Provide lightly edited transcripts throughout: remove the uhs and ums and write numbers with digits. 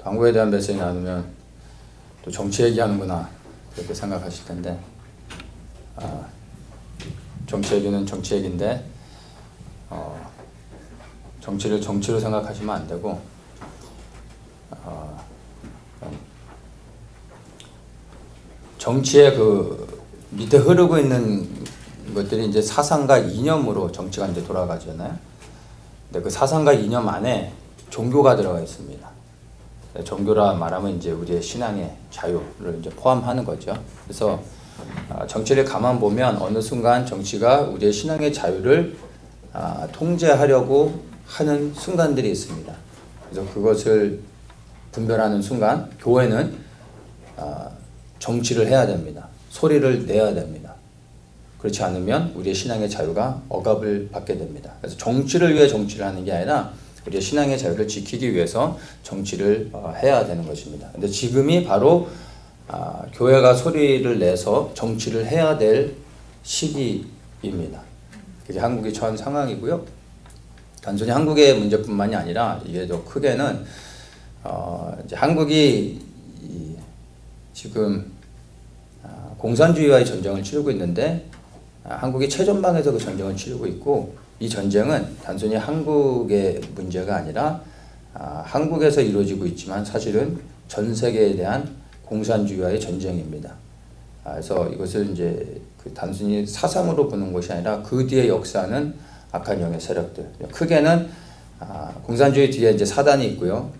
한국에 대한 메시지 나누면 또 정치 얘기하는구나 그렇게 생각하실 텐데, 정치 얘기는 정치 얘기인데 정치를 정치로 생각하시면 안 되고 정치의 그 밑에 흐르고 있는 것들이 이제 사상과 이념으로 정치가 이제 돌아가잖아요. 근데 그 사상과 이념 안에 종교가 들어가 있습니다. 종교라 말하면 이제 우리의 신앙의 자유를 이제 포함하는 거죠. 그래서 정치를 가만 보면 어느 순간 정치가 우리의 신앙의 자유를 통제하려고 하는 순간들이 있습니다. 그래서 그것을 분별하는 순간 교회는 정치를 해야 됩니다. 소리를 내야 됩니다. 그렇지 않으면 우리의 신앙의 자유가 억압을 받게 됩니다. 그래서 정치를 위해 정치를 하는 게 아니라 우리의 신앙의 자유를 지키기 위해서 정치를 해야 되는 것입니다. 근데 지금이 바로 교회가 소리를 내서 정치를 해야 될 시기입니다. 그게 한국이 처한 상황이고요. 단순히 한국의 문제뿐만이 아니라 이게 더 크게는 이제 한국이 지금 공산주의와의 전쟁을 치르고 있는데 한국이 최전방에서 그 전쟁을 치르고 있고, 이 전쟁은 단순히 한국의 문제가 아니라 한국에서 이루어지고 있지만 사실은 전 세계에 대한 공산주의와의 전쟁입니다. 그래서 이것을 이제 단순히 사상으로 보는 것이 아니라 그 뒤의 역사는 악한 영의 세력들, 크게는 공산주의 뒤에 이제 사단이 있고요.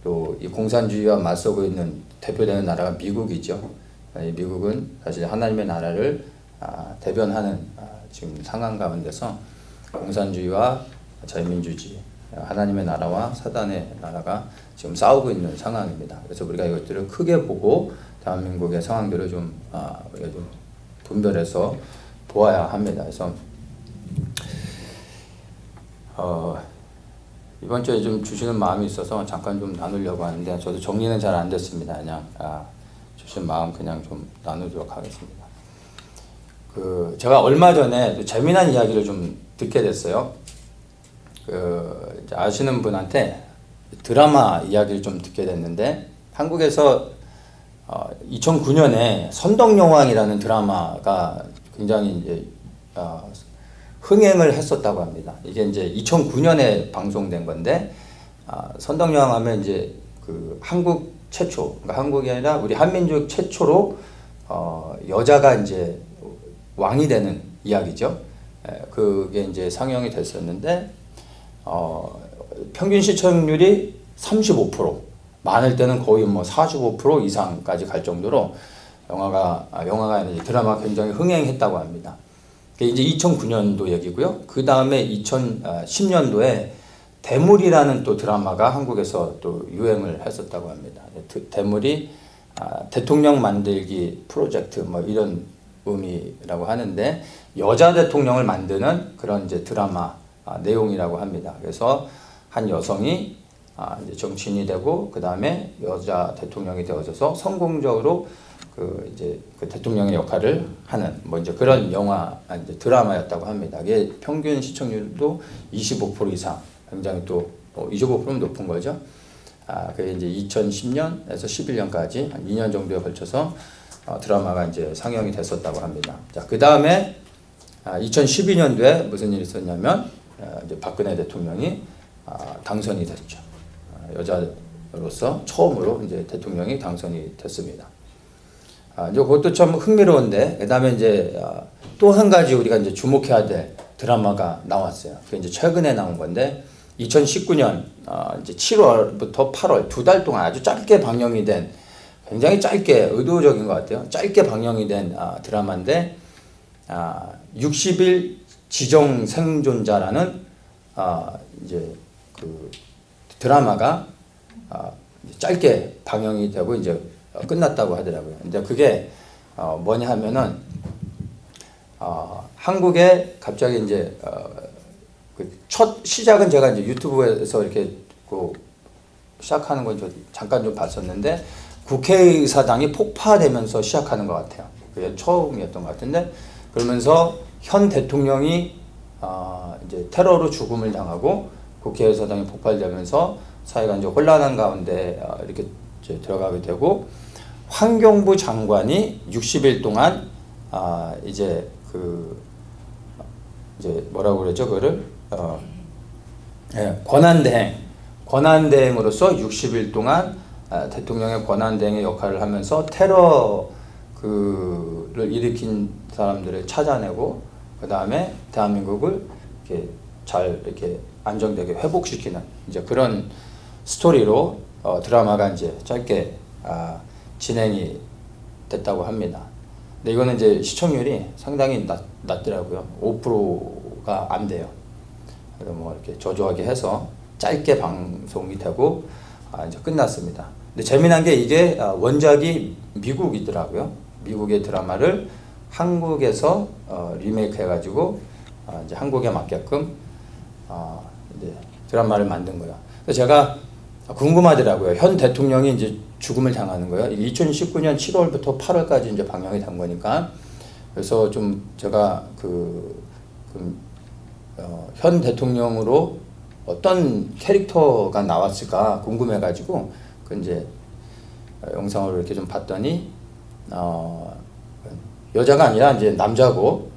또 이 공산주의와 맞서고 있는 대표되는 나라가 미국이죠. 미국은 사실 하나님의 나라를 대변하는 지금 상황 가운데서 공산주의와 자유민주주의, 하나님의 나라와 사단의 나라가 지금 싸우고 있는 상황입니다. 그래서 우리가 이것들을 크게 보고 대한민국의 상황들을 좀 우리가 좀 분별해서 보아야 합니다. 그래서 이번 주에 좀 주시는 마음이 있어서 잠깐 좀 나누려고 하는데, 저도 정리는 잘 안 됐습니다. 그냥 주신 마음 그냥 좀 나누도록 하겠습니다. 제가 얼마 전에 재미난 이야기를 좀 듣게 됐어요. 아시는 분한테 드라마 이야기를 좀 듣게 됐는데, 한국에서 2009년에 선덕여왕이라는 드라마가 굉장히 이제 흥행을 했었다고 합니다. 이게 이제 2009년에 방송된 건데, 선덕여왕 하면 이제 그 한국 최초, 그러니까 한국이 아니라 우리 한민족 최초로 여자가 이제 왕이 되는 이야기죠. 그게 이제 상영이 됐었는데, 평균 시청률이 35%, 많을 때는 거의 뭐 45% 이상까지 갈 정도로 영화가 아니라 드라마가 굉장히 흥행했다고 합니다. 그게 이제 2009년도 얘기고요. 그 다음에 2010년도에 대물이라는 또 드라마가 한국에서 또 유행을 했었다고 합니다. 대물이 대통령 만들기 프로젝트 뭐 이런 의미라고 하는데, 여자 대통령을 만드는 그런 이제 드라마 내용이라고 합니다. 그래서 한 여성이 이제 정치인이 되고 그 다음에 여자 대통령이 되어져서 성공적으로 이제 그 대통령의 역할을 하는 뭐 이제 그런 영화 이제 드라마였다고 합니다. 이게 평균 시청률도 25% 이상, 굉장히 또 25%면 높은 거죠. 그게 이제 2010년에서 11년까지 한 2년 정도에 걸쳐서 드라마가 이제 상영이 됐었다고 합니다. 자, 그 다음에 2012년도에 무슨 일이 있었냐면 이제 박근혜 대통령이 당선이 됐죠. 여자로서 처음으로 이제 대통령이 당선이 됐습니다. 이제 그것도 참 흥미로운데, 그 다음에 이제 또 한 가지 우리가 이제 주목해야 될 드라마가 나왔어요. 그게 이제 최근에 나온 건데, 2019년 이제 7월부터 8월 두 달 동안 아주 짧게 방영이 된, 굉장히 짧게, 의도적인 것 같아요. 짧게 방영이 된 드라마인데, 60일 지정 생존자라는 이제 그 드라마가 짧게 방영이 되고 이제 끝났다고 하더라고요. 근데 그게 뭐냐 하면은 한국에 갑자기 이제 그 첫 시작은 제가 이제 유튜브에서 이렇게 시작하는 건 저 잠깐 좀 봤었는데, 국회의사당이 폭파되면서 시작하는 것 같아요. 그게 처음이었던 것 같은데, 그러면서 현 대통령이 이제 테러로 죽음을 당하고 국회의사당이 폭발되면서 사회가 이제 혼란한 가운데 이렇게 이제 들어가게 되고, 환경부 장관이 60일 동안 이제 이제 뭐라고 그러죠? 그거를 권한대행으로서 60일 동안 대통령의 권한대행의 역할을 하면서 테러를 일으킨 사람들을 찾아내고, 그 다음에 대한민국을 이렇게 잘 이렇게 안정되게 회복시키는 이제 그런 스토리로 드라마가 이제 짧게 진행이 됐다고 합니다. 근데 이거는 이제 시청률이 상당히 낮더라고요. 5%가 안 돼요. 그래서 뭐 이렇게 저조하게 해서 짧게 방송이 되고 이제 끝났습니다. 근데 재미난 게 이게 원작이 미국이더라고요. 미국의 드라마를 한국에서 리메이크 해가지고 이제 한국에 맞게끔 이제 드라마를 만든 거예요. 그래서 제가 궁금하더라고요. 현 대통령이 이제 죽음을 당하는 거예요. 2019년 7월부터 8월까지 이제 방영이 된 거니까. 그래서 좀 제가 현 대통령으로 어떤 캐릭터가 나왔을까 궁금해가지고 그 이제 영상을 이렇게 좀 봤더니 여자가 아니라 이제 남자고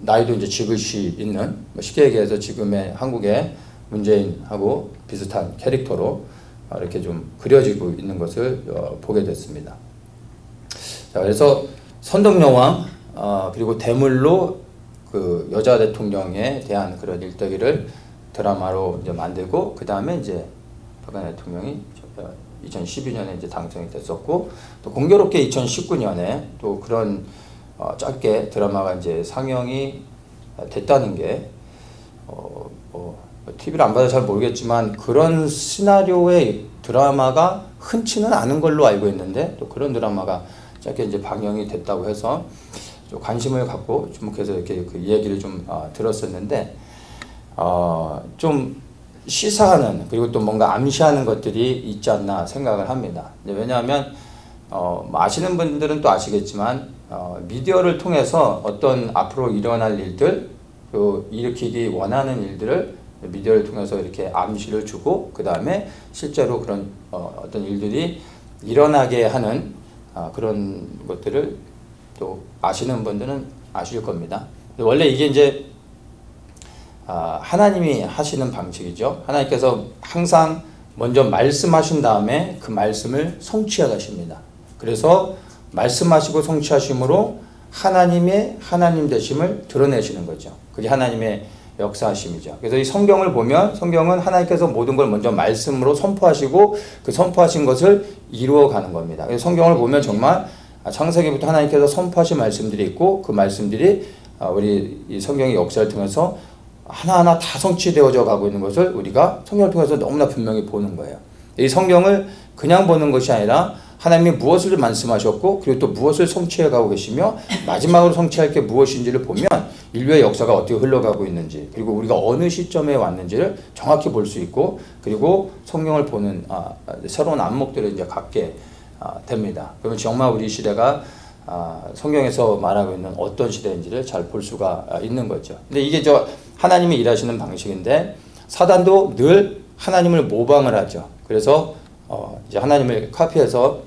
나이도 이제 지긋이 있는, 쉽게 얘기해서 지금의 한국의 문재인하고 비슷한 캐릭터로 이렇게 좀 그려지고 있는 것을 보게 됐습니다. 자, 그래서 선덕여왕 그리고 대물로 그 여자 대통령에 대한 그런 일대기를 드라마로 이제 만들고, 그 다음에 이제 박근혜 대통령이 2012년에 이제 당선이 됐었고, 또 공교롭게 2019년에 또 그런 짧게 드라마가 이제 상영이 됐다는 게 TV를 안 봐서 잘 모르겠지만 그런 시나리오의 드라마가 흔치는 않은 걸로 알고 있는데, 또 그런 드라마가 짧게 이제 방영이 됐다고 해서 좀 관심을 갖고 주목해서 이렇게 그 이야기를 좀 들었었는데, 좀 시사하는, 그리고 또 뭔가 암시하는 것들이 있지 않나 생각을 합니다. 왜냐하면 아시는 분들은 또 아시겠지만 미디어를 통해서 어떤 앞으로 일어날 일들, 또 일으키기 원하는 일들을 미디어를 통해서 이렇게 암시를 주고, 그 다음에 실제로 그런 어떤 일들이 일어나게 하는 그런 것들을 또 아시는 분들은 아실 겁니다. 원래 이게 이제 하나님이 하시는 방식이죠. 하나님께서 항상 먼저 말씀하신 다음에 그 말씀을 성취해 가십니다. 그래서 말씀하시고 성취하심으로 하나님의 하나님 되심을 드러내시는 거죠. 그게 하나님의 역사하심이죠. 그래서 이 성경을 보면, 성경은 하나님께서 모든 걸 먼저 말씀으로 선포하시고 그 선포하신 것을 이루어가는 겁니다. 그래서 성경을 보면 정말 창세기부터 하나님께서 선포하신 말씀들이 있고, 그 말씀들이 우리 이 성경의 역사를 통해서 하나하나 다 성취되어져 가고 있는 것을 우리가 성경을 통해서 너무나 분명히 보는 거예요. 이 성경을 그냥 보는 것이 아니라 하나님이 무엇을 말씀하셨고, 그리고 또 무엇을 성취해 가고 계시며 마지막으로 성취할 게 무엇인지를 보면 인류의 역사가 어떻게 흘러가고 있는지, 그리고 우리가 어느 시점에 왔는지를 정확히 볼 수 있고, 그리고 성경을 보는 새로운 안목들을 이제 갖게 됩니다. 그러면 정말 우리 시대가 성경에서 말하고 있는 어떤 시대인지를 잘 볼 수가 있는 거죠. 근데 이게 하나님이 일하시는 방식인데, 사단도 늘 하나님을 모방을 하죠. 그래서 이제 하나님을 카피해서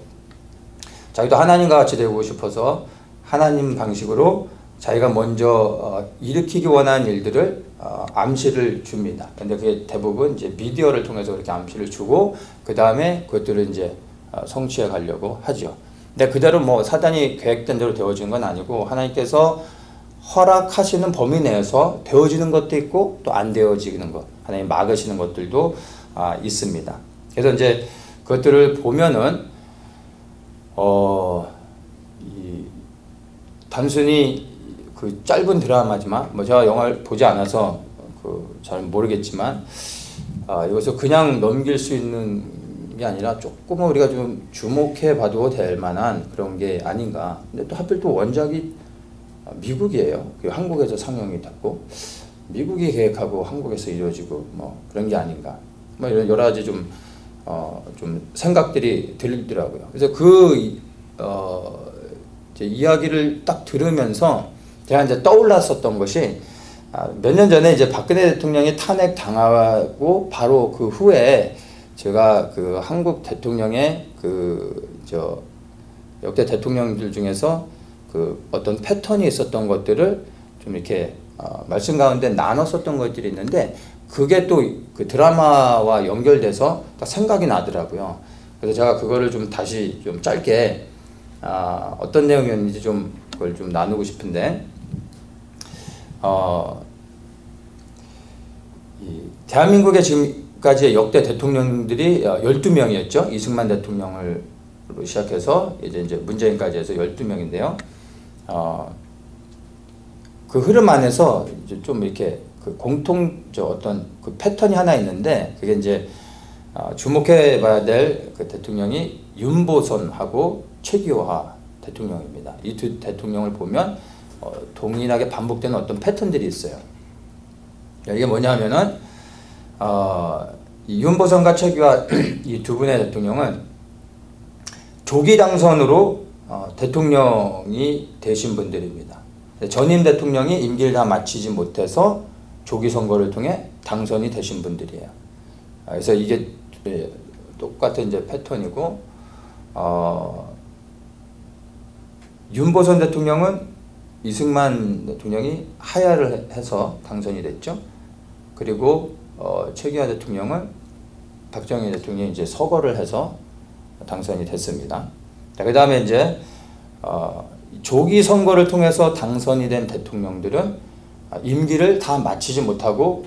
자기도 하나님과 같이 되고 싶어서 하나님 방식으로 자기가 먼저 일으키기 원하는 일들을 암시를 줍니다. 근데 그게 대부분 이제 미디어를 통해서 그렇게 암시를 주고, 그 다음에 그것들을 이제 성취해 가려고 하죠. 근데 그대로 뭐 사단이 계획된 대로 되어지는 건 아니고, 하나님께서 허락하시는 범위 내에서 되어지는 것도 있고 또 안 되어지는 것, 하나님 막으시는 것들도 있습니다. 그래서 이제 그것들을 보면은 단순히 그 짧은 드라마지만, 뭐 제가 영화를 보지 않아서 잘 모르겠지만 이것을 그냥 넘길 수 있는 게 아니라 조금은 우리가 좀 주목해 봐도 될 만한 그런 게 아닌가. 근데 또 하필 또 원작이 미국이에요. 그리고 한국에서 상영이 됐고, 미국이 계획하고 한국에서 이루어지고 뭐 그런 게 아닌가. 뭐 이런 여러 가지 좀 생각들이 들더라고요. 그래서 이제 이야기를 딱 들으면서 제가 이제 떠올랐었던 것이, 몇 년 전에 이제 박근혜 대통령이 탄핵 당하고 바로 그 후에 제가 그 한국 대통령의 역대 대통령들 중에서 그 어떤 패턴이 있었던 것들을 좀 이렇게 말씀 가운데 나눴었던 것들이 있는데 그게 또 그 드라마와 연결돼서 딱 생각이 나더라고요. 그래서 제가 그거를 좀 다시 좀 짧게 어떤 내용이었는지 좀 그걸 좀 나누고 싶은데 이 대한민국의 지금까지의 역대 대통령들이 12명이었죠. 이승만 대통령을 시작해서 이제 문재인까지 해서 12명인데요. 그 흐름 안에서 이제 좀 이렇게 그 어떤 그 패턴이 하나 있는데 그게 이제 주목해 봐야 될 그 대통령이 윤보선하고 최기화 대통령입니다. 이 두 대통령을 보면 동일하게 반복되는 어떤 패턴들이 있어요. 이게 뭐냐면은 이 윤보선과 최기화 이 두 분의 대통령은 조기 당선으로 대통령이 되신 분들입니다. 전임 대통령이 임기를 다 마치지 못해서 조기 선거를 통해 당선이 되신 분들이에요. 그래서 이게 똑같은 이제 패턴이고 윤보선 대통령은 이승만 대통령이 하야를 해서 당선이 됐죠. 그리고 최기화 대통령은 박정희 대통령이 이제 서거를 해서 당선이 됐습니다. 그 다음에 이제 조기 선거를 통해서 당선이 된 대통령들은 임기를 다 마치지 못하고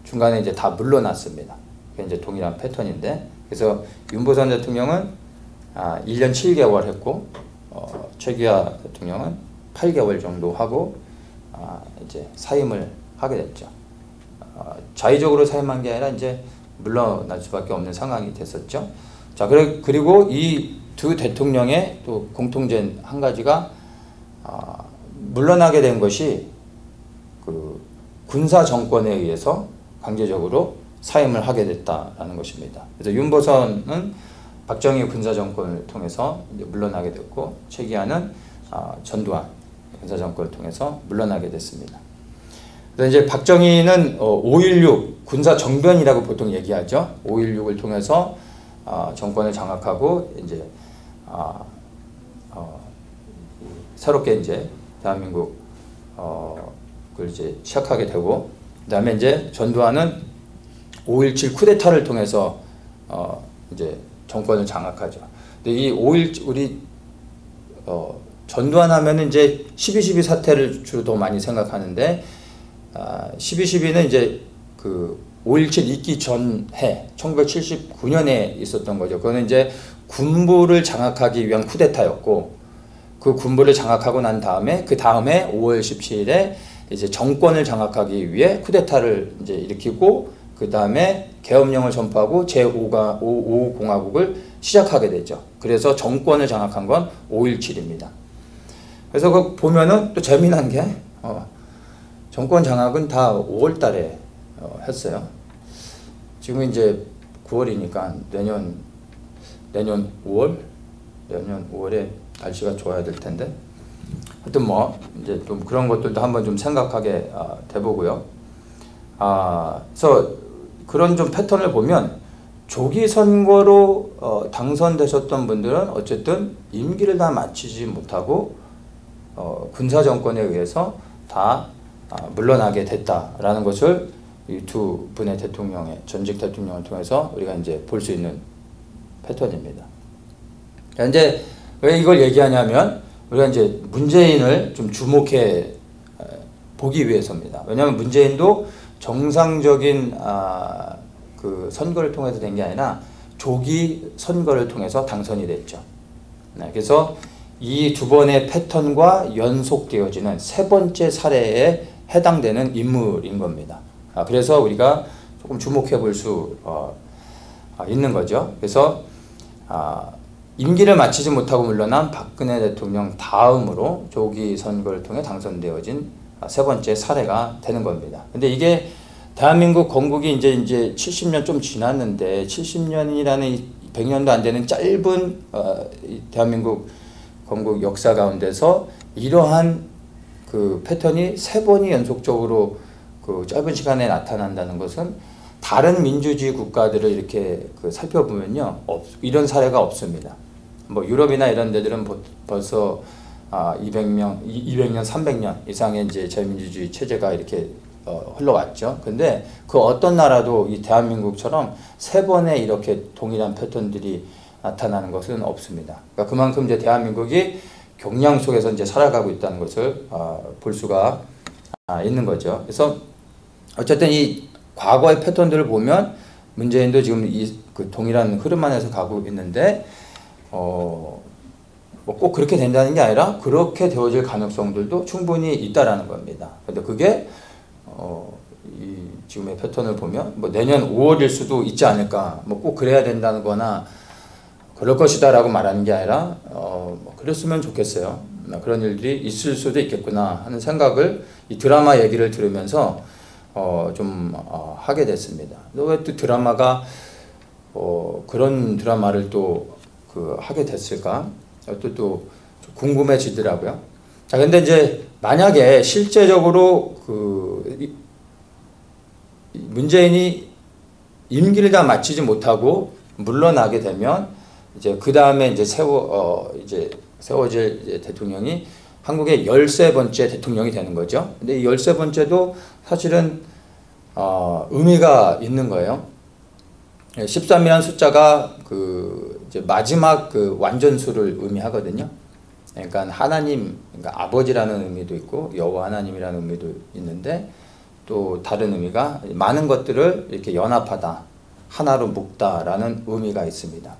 중간에 이제 다 물러났습니다. 그게 이제 동일한 패턴인데 그래서 윤보선 대통령은 1년 7개월 했고 최기화 대통령은 8개월 정도 하고 이제 사임을 하게 됐죠. 자의적으로 사임한 게 아니라 이제 물러날 수밖에 없는 상황이 됐었죠. 자, 그리고 이 두 대통령의 또 공통된 한 가지가 물러나게 된 것이 그 군사 정권에 의해서 강제적으로 사임을 하게 됐다라는 것입니다. 그래서 윤보선은 박정희 군사 정권을 통해서 이제 물러나게 됐고 최기화는 전두환 군사 정권을 통해서 물러나게 됐습니다. 그래서 이제 박정희는 5.16 군사 정변이라고 보통 얘기하죠. 5.16을 통해서 정권을 장악하고 이제 새롭게 이제 대한민국 그걸 이제 시작하게 되고 그다음에 이제 전두환은 5.17 쿠데타를 통해서 이제 정권을 장악하죠. 근데 이 5.17 우리 전두환 하면은 이제 12.12 사태를 주로 더 많이 생각하는데 12.12는 이제 그 5.17 있기 전해 1979년에 있었던 거죠. 그거는 이제 군부를 장악하기 위한 쿠데타였고 그 군부를 장악하고 난 다음에 그 다음에 5월 17일에 이제 정권을 장악하기 위해 쿠데타를 이제 일으키고 그 다음에 계엄령을 선포하고 제5공화국을 시작하게 되죠. 그래서 정권을 장악한 건 5.17입니다. 그래서 그 보면은 또 재미난 게 정권 장악은 다 5월 달에 했어요. 지금 이제 9월이니까 내년 5월? 내년 5월에 날씨가 좋아야 될 텐데. 하여튼 뭐 이제 좀 그런 것들도 한번 좀 생각하게 돼보고요. 그래서 그런 좀 패턴을 보면 조기 선거로 당선되셨던 분들은 어쨌든 임기를 다 마치지 못하고 군사 정권에 의해서 다 물러나게 됐다라는 것을 이 두 분의 전직 대통령을 통해서 우리가 이제 볼 수 있는 패턴입니다. 이제 왜 이걸 얘기하냐면 우리가 이제 문재인을 좀 주목해 보기 위해서입니다. 왜냐하면 문재인도 정상적인 그 선거를 통해서 된 게 아니라 조기 선거를 통해서 당선이 됐죠. 네, 그래서 이 두 번의 패턴과 연속되어지는 세 번째 사례에 해당되는 인물인 겁니다. 그래서 우리가 조금 주목해 볼 수 있는 거죠. 그래서 임기를 마치지 못하고 물러난 박근혜 대통령 다음으로 조기 선거를 통해 당선되어진 세 번째 사례가 되는 겁니다. 근데 이게 대한민국 건국이 이제 70년 좀 지났는데 70년이라는 100년도 안 되는 짧은 대한민국 건국 역사 가운데서 이러한 그 패턴이 3번이 연속적으로 그 짧은 시간에 나타난다는 것은 다른 민주주의 국가들을 이렇게 그 살펴보면요, 이런 사례가 없습니다. 뭐 유럽이나 이런 데들은 벌써 200년, 300년 이상의 이제 자유민주주의 체제가 이렇게 흘러왔죠. 근데 그 어떤 나라도 이 대한민국처럼 3번의 이렇게 동일한 패턴들이 나타나는 것은 없습니다. 그러니까 그만큼 이제 대한민국이 경량 속에서 이제 살아가고 있다는 것을 볼 수가 있는 거죠. 그래서 어쨌든 이 과거의 패턴들을 보면 문재인도 지금 그 동일한 흐름 안에서 가고 있는데 뭐 꼭 그렇게 된다는 게 아니라 그렇게 되어질 가능성들도 충분히 있다라는 겁니다. 근데 그게 이 지금의 패턴을 보면 뭐 내년 5월일 수도 있지 않을까, 뭐 꼭 그래야 된다는 거나 그럴 것이다라고 말하는 게 아니라 뭐 그랬으면 좋겠어요. 그런 일들이 있을 수도 있겠구나 하는 생각을 이 드라마 얘기를 들으면서 좀 하게 됐습니다. 왜 또 드라마가 그런 드라마를 또 그 하게 됐을까? 또 궁금해지더라고요. 자, 근데 이제 만약에 실제적으로 그 문재인이 임기를 다 마치지 못하고 물러나게 되면 이제 그 다음에 이제 세워질 이제 대통령이 한국의 13번째 대통령이 되는 거죠. 근데 이 13번째도 사실은 의미가 있는 거예요. 13이라는 숫자가 그 이제 마지막 그 완전수를 의미하거든요. 그러니까 하나님, 그러니까 아버지라는 의미도 있고 여호와 하나님이라는 의미도 있는데 또 다른 의미가 많은 것들을 이렇게 연합하다, 하나로 묶다라는 의미가 있습니다.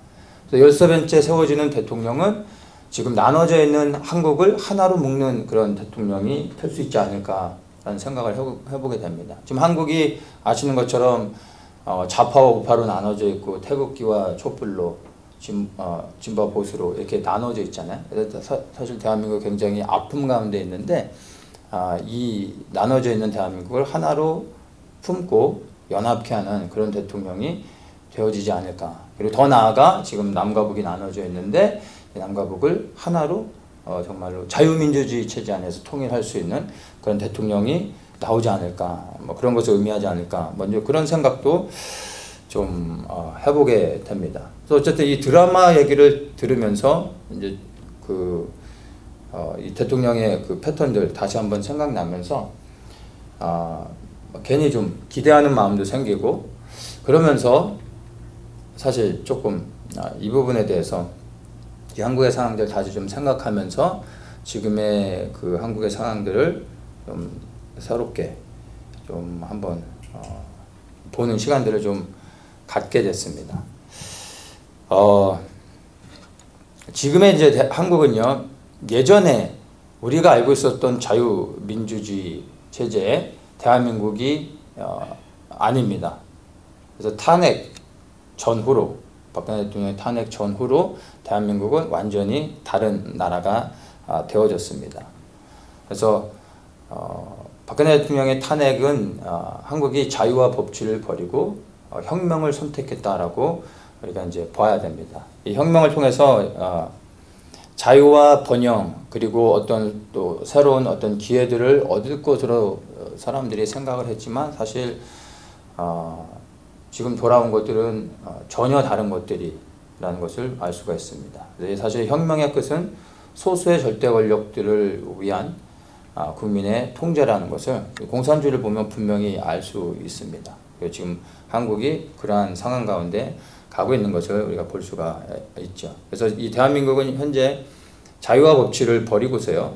그래서 13번째 세워지는 대통령은 지금 나눠져 있는 한국을 하나로 묶는 그런 대통령이 될 수 있지 않을까라는 생각을 해보게 됩니다. 지금 한국이 아시는 것처럼 좌파와 우파로 나눠져 있고 태극기와 촛불로 진보와 보수로 이렇게 나눠져 있잖아요. 그래서 사실 대한민국 굉장히 아픔 가운데 있는데 이 나눠져 있는 대한민국을 하나로 품고 연합케 하는 그런 대통령이 되어지지 않을까. 그리고 더 나아가 지금 남과 북이 나눠져 있는데 남과 북을 하나로 정말로 자유민주주의 체제 안에서 통일할 수 있는 그런 대통령이 나오지 않을까, 뭐 그런 것을 의미하지 않을까, 먼저 그런 생각도 좀 해보게 됩니다. 그래서 어쨌든 이 드라마 얘기를 들으면서 이제 이 대통령의 그 패턴들 다시 한번 생각나면서 괜히 좀 기대하는 마음도 생기고 그러면서 사실 조금 이 부분에 대해서 이 한국의 상황들 다시 좀 생각하면서 지금의 그 한국의 상황들을 좀 새롭게 좀 한번 보는 시간들을 좀 갖게 됐습니다. 지금의 이제 한국은요, 예전에 우리가 알고 있었던 자유민주주의 체제의 대한민국이 아닙니다. 그래서 탄핵 전후로, 박근혜 대통령의 탄핵 전후로 대한민국은 완전히 다른 나라가 되어졌습니다. 그래서 박근혜 대통령의 탄핵은 한국이 자유와 법치를 버리고 혁명을 선택했다라고 우리가 이제 봐야 됩니다. 이 혁명을 통해서 자유와 번영 그리고 어떤 또 새로운 어떤 기회들을 얻을 것으로 사람들이 생각을 했지만 사실 지금 돌아온 것들은 전혀 다른 것들이라는 것을 알 수가 있습니다. 사실 혁명의 끝은 소수의 절대 권력들을 위한 국민의 통제라는 것을 공산주의를 보면 분명히 알 수 있습니다. 지금 한국이 그러한 상황 가운데 가고 있는 것을 우리가 볼 수가 있죠. 그래서 이 대한민국은 현재 자유와 법치를 버리고서요,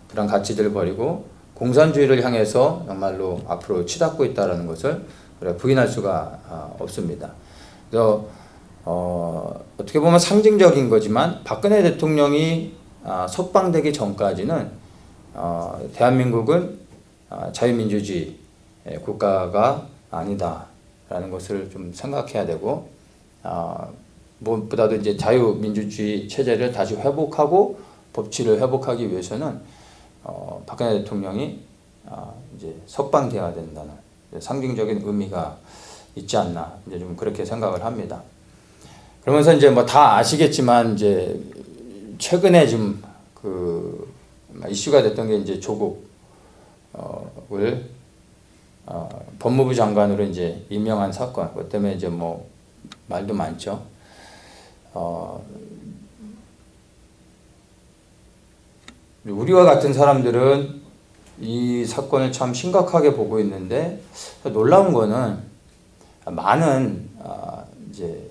그런 가치들을 버리고 공산주의를 향해서 정말로 앞으로 치닫고 있다는 것을 우리가 부인할 수가 없습니다. 그래서 어떻게 보면 상징적인 거지만 박근혜 대통령이 석방되기 전까지는 대한민국은 자유민주주의 국가가 아니다라는 것을 좀 생각해야 되고, 무엇보다도 이제 자유민주주의 체제를 다시 회복하고 법치를 회복하기 위해서는 박근혜 대통령이 이제 석방되어야 된다는 상징적인 의미가 있지 않나, 이제 좀 그렇게 생각을 합니다. 그러면서 이제 뭐 다 아시겠지만 이제 최근에 좀 그 이슈가 됐던 게 이제 조국 법무부 장관으로 이제 임명한 사건, 그것 때문에 이제 뭐 말도 많죠. 우리와 같은 사람들은 이 사건을 참 심각하게 보고 있는데, 놀라운 거는 많은 이제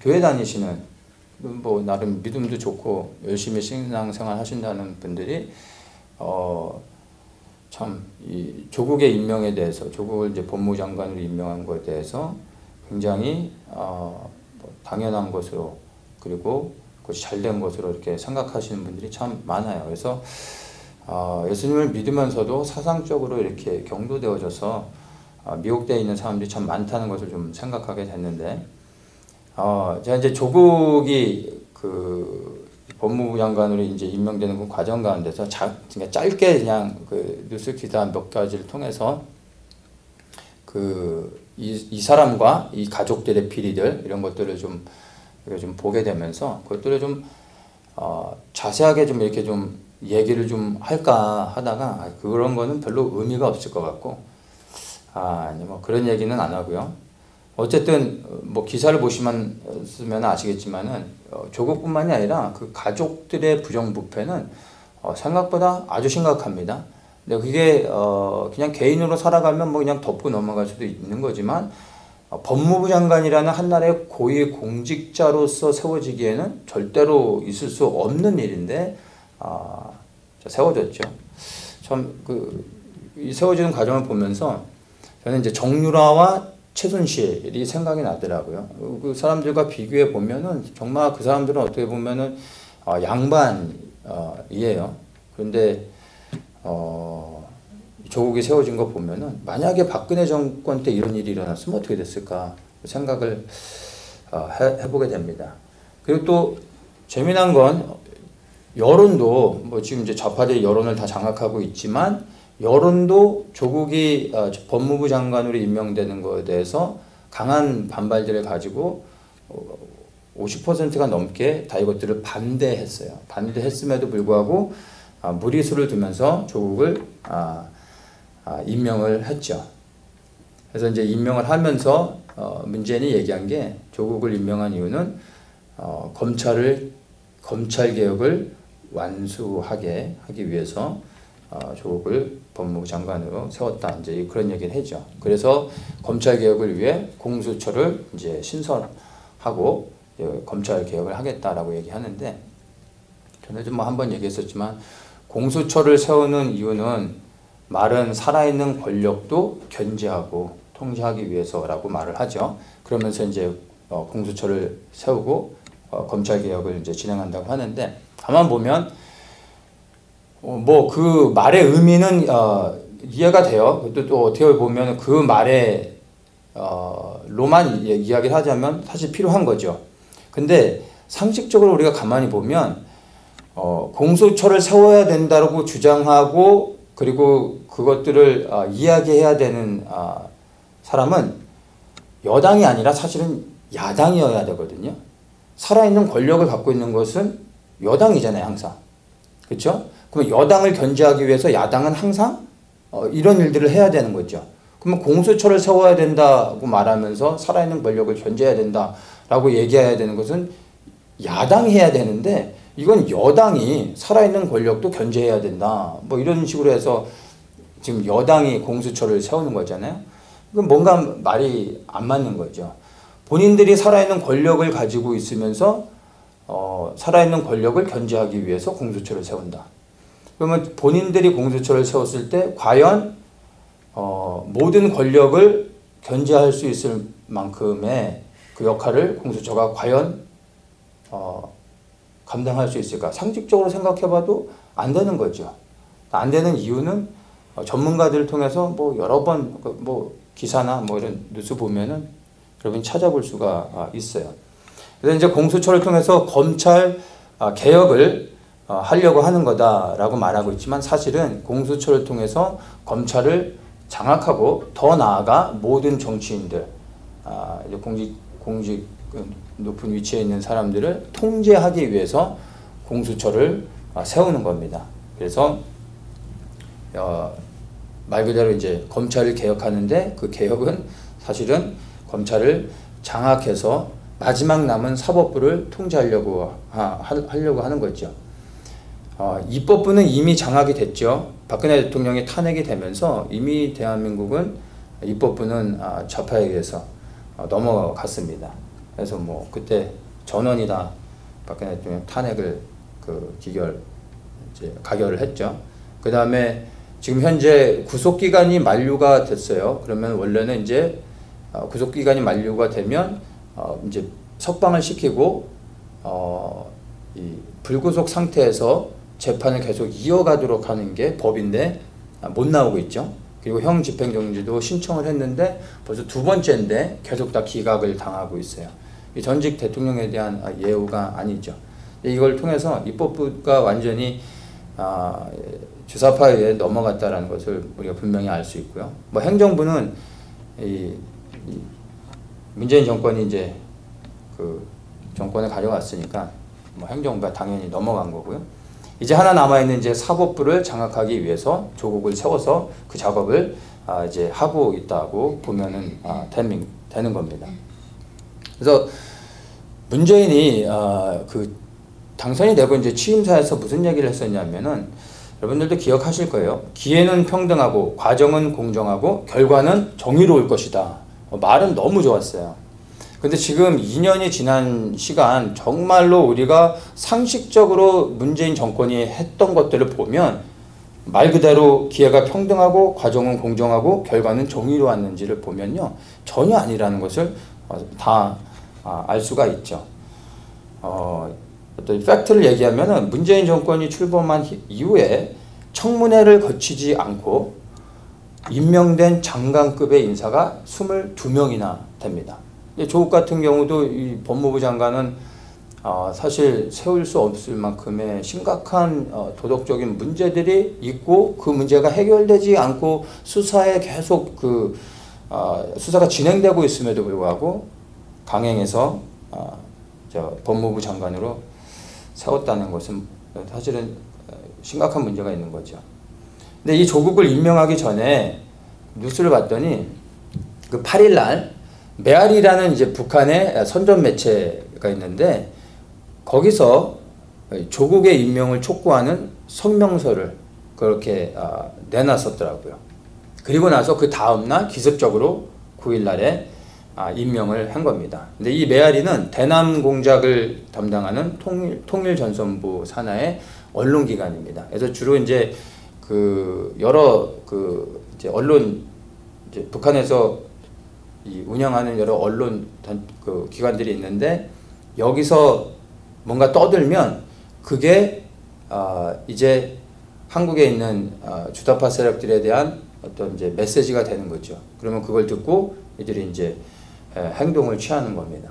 교회 다니시는 뭐 나름 믿음도 좋고 열심히 신앙생활 하신다는 분들이 참 이 조국의 임명에 대해서, 조국을 이제 법무장관으로 임명한 것에 대해서 굉장히 뭐 당연한 것으로, 그리고 그것이 잘된 것으로 이렇게 생각하시는 분들이 참 많아요. 그래서 예수님을 믿으면서도 사상적으로 이렇게 경도되어져서 미혹되어 있는 사람들이 참 많다는 것을 좀 생각하게 됐는데, 제가 이제 조국이 그 법무부 장관으로 이제 임명되는 그 과정 가운데서 그냥 짧게 그냥 그 뉴스 기사 몇 가지를 통해서 이 사람과 이 가족들의 비리들, 이런 것들을 좀 보게 되면서 그것들을 좀 자세하게 좀 이렇게 좀 얘기를 좀 할까 하다가 그런 거는 별로 의미가 없을 것 같고, 뭐 그런 얘기는 안 하고요. 어쨌든 뭐 기사를 보시면 아시겠지만은 조국뿐만이 아니라 그 가족들의 부정부패는 생각보다 아주 심각합니다. 근데 그게 그냥 개인으로 살아가면 뭐 그냥 덮고 넘어갈 수도 있는 거지만, 법무부 장관이라는 한나라의 고위 공직자로서 세워지기에는 절대로 있을 수 없는 일인데 세워졌죠. 참 이 세워지는 과정을 보면서 저는 이제 정유라와 최순실이 생각이 나더라고요. 그 사람들과 비교해 보면은 정말 그 사람들은 어떻게 보면은 양반이에요. 그런데 조국이 세워진 거 보면은 만약에 박근혜 정권 때 이런 일이 일어났으면 어떻게 됐을까 생각을 해보게 됩니다. 그리고 또 재미난 건 여론도 뭐 지금 이제 좌파들이 여론을 다 장악하고 있지만, 여론도 조국이 법무부 장관으로 임명되는 것에 대해서 강한 반발들을 가지고 50%가 넘게 다 이것들을 반대했어요. 반대했음에도 불구하고 무리수를 두면서 조국을 임명을 했죠. 그래서 이제 임명을 하면서 문재인이 얘기한 게, 조국을 임명한 이유는 검찰 개혁을 완수하게 하기 위해서 조국을 법무부 장관으로 세웠다, 이제 그런 얘기를 했죠. 그래서 검찰 개혁을 위해 공수처를 이제 신설하고 검찰 개혁을 하겠다라고 얘기하는데, 전에 좀 뭐 한번 얘기했었지만, 공수처를 세우는 이유는 말은 살아있는 권력도 견제하고 통제하기 위해서라고 말을 하죠. 그러면서 이제 공수처를 세우고 검찰 개혁을 이제 진행한다고 하는데, 가만 보면 뭐 그 말의 의미는 이해가 돼요. 그것도 또 어떻게 보면 그 말에 로만 이야기를 하자면 사실 필요한 거죠. 근데 상식적으로 우리가 가만히 보면 공수처를 세워야 된다고 주장하고, 그리고 그것들을 이야기해야 되는 사람은 여당이 아니라 사실은 야당이어야 되거든요. 살아있는 권력을 갖고 있는 것은 여당이잖아요, 항상. 그렇죠? 그럼 여당을 견제하기 위해서 야당은 항상 이런 일들을 해야 되는 거죠. 그러면 공수처를 세워야 된다고 말하면서 살아있는 권력을 견제해야 된다라고 얘기해야 되는 것은 야당이 해야 되는데, 이건 여당이 살아있는 권력도 견제해야 된다, 뭐 이런 식으로 해서 지금 여당이 공수처를 세우는 거잖아요. 이건 뭔가 말이 안 맞는 거죠. 본인들이 살아있는 권력을 가지고 있으면서 살아있는 권력을 견제하기 위해서 공수처를 세운다. 그러면 본인들이 공수처를 세웠을 때 과연 모든 권력을 견제할 수 있을 만큼의 그 역할을 공수처가 과연 감당할 수 있을까? 상식적으로 생각해봐도 안 되는 거죠. 안 되는 이유는 전문가들을 통해서 뭐 여러 번 뭐 기사나 뭐 이런 뉴스 보면은 여러분 찾아볼 수가 있어요. 그래서 이제 공수처를 통해서 검찰 개혁을 하려고 하는 거다라고 말하고 있지만, 사실은 공수처를 통해서 검찰을 장악하고 더 나아가 모든 정치인들, 공직 높은 위치에 있는 사람들을 통제하기 위해서 공수처를 세우는 겁니다. 그래서 말 그대로 이제 검찰을 개혁하는데 그 개혁은 사실은 검찰을 장악해서 마지막 남은 사법부를 통제하려고 하는 거죠. 입법부는 이미 장악이 됐죠. 박근혜 대통령이 탄핵이 되면서 이미 대한민국은 입법부는 좌파에 의해서 넘어갔습니다. 그래서 뭐 그때 전원이 다 박근혜 대통령 탄핵을 가결을 했죠. 그 다음에 지금 현재 구속기간이 만료가 됐어요. 그러면 원래는 이제 구속기간이 만료가 되면 이제 석방을 시키고 이 불구속 상태에서 재판을 계속 이어가도록 하는 게 법인데 못 나오고 있죠. 그리고 형 집행정지도 신청을 했는데 벌써 두 번째인데 계속 다 기각을 당하고 있어요. 이 전직 대통령에 대한 예우가 아니죠. 이걸 통해서 입법부가 완전히 주사파에 넘어갔다라는 것을 우리가 분명히 알 수 있고요. 뭐 행정부는 이 문재인 정권이 이제 그 정권을 가져왔으니까 뭐 행정부가 당연히 넘어간 거고요. 이제 하나 남아있는 이제 사법부를 장악하기 위해서 조국을 세워서 그 작업을 이제 하고 있다고 보면은 되는 겁니다. 그래서 문재인이 그 당선이 되고 이제 취임사에서 무슨 얘기를 했었냐면은 여러분들도 기억하실 거예요. 기회는 평등하고 과정은 공정하고 결과는 정의로울 것이다. 말은 너무 좋았어요. 근데 지금 2년이 지난 시간 정말로 우리가 상식적으로 문재인 정권이 했던 것들을 보면 말 그대로 기회가 평등하고 과정은 공정하고 결과는 정의로웠는지를 보면요. 전혀 아니라는 것을 다 알 수가 있죠. 어떤 팩트를 얘기하면은 문재인 정권이 출범한 이후에 청문회를 거치지 않고 임명된 장관급의 인사가 22명이나 됩니다. 조국 같은 경우도 이 법무부 장관은 사실 세울 수 없을 만큼의 심각한 도덕적인 문제들이 있고 그 문제가 해결되지 않고 수사에 계속 수사가 진행되고 있음에도 불구하고 강행해서 법무부 장관으로 세웠다는 것은 사실은 심각한 문제가 있는 거죠. 근데 이 조국을 임명하기 전에 뉴스를 봤더니 그 8일 날 메아리라는 이제 북한의 선전 매체가 있는데 거기서 조국의 임명을 촉구하는 성명서를 그렇게 내놨었더라고요. 그리고 나서 그 다음날 기습적으로 9일 날에 임명을 한 겁니다. 근데 이 메아리는 대남 공작을 담당하는 통일전선부 산하의 언론기관입니다. 그래서 주로 이제 여러 이제 언론 이제 북한에서 운영하는 여러 언론 기관들이 있는데 여기서 뭔가 떠들면 그게 이제 한국에 있는 주타파 세력들에 대한 어떤 이제 메시지가 되는 거죠. 그러면 그걸 듣고 이들이 이제 행동을 취하는 겁니다.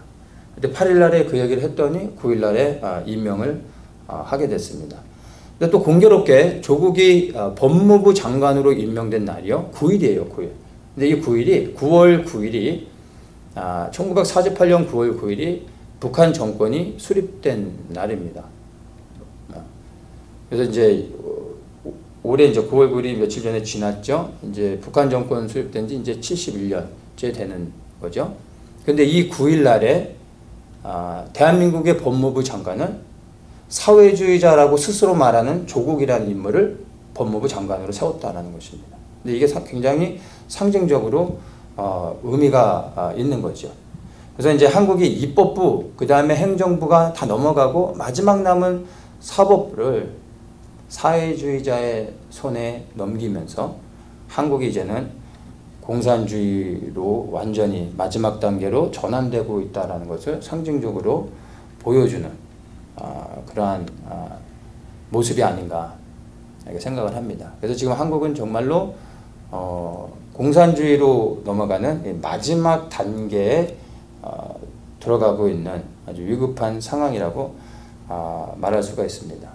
근데 8일 날에 그 얘기를 했더니 9일 날에 임명을 하게 됐습니다. 근데 또 공교롭게 조국이 법무부 장관으로 임명된 날이요. 9일이에요. 9일. 근데 이 9일이 9월 9일이 1948년 9월 9일이 북한 정권이 수립된 날입니다. 그래서 이제 올해 이제 9월 9일이 며칠 전에 지났죠. 이제 북한 정권 수립된 지 이제 71년째 되는 거죠. 근데 이 9일 날에 대한민국의 법무부 장관은 사회주의자라고 스스로 말하는 조국이라는 인물을 법무부 장관으로 세웠다는 것입니다. 근데 이게 굉장히 상징적으로 의미가 있는 거죠. 그래서 이제 한국이 입법부, 그 다음에 행정부가 다 넘어가고 마지막 남은 사법부를 사회주의자의 손에 넘기면서 한국이 이제는 공산주의로 완전히 마지막 단계로 전환되고 있다는 것을 상징적으로 보여주는 그러한 모습이 아닌가 이렇게 생각을 합니다. 그래서 지금 한국은 정말로 공산주의로 넘어가는 마지막 단계에 들어가고 있는 아주 위급한 상황이라고 말할 수가 있습니다.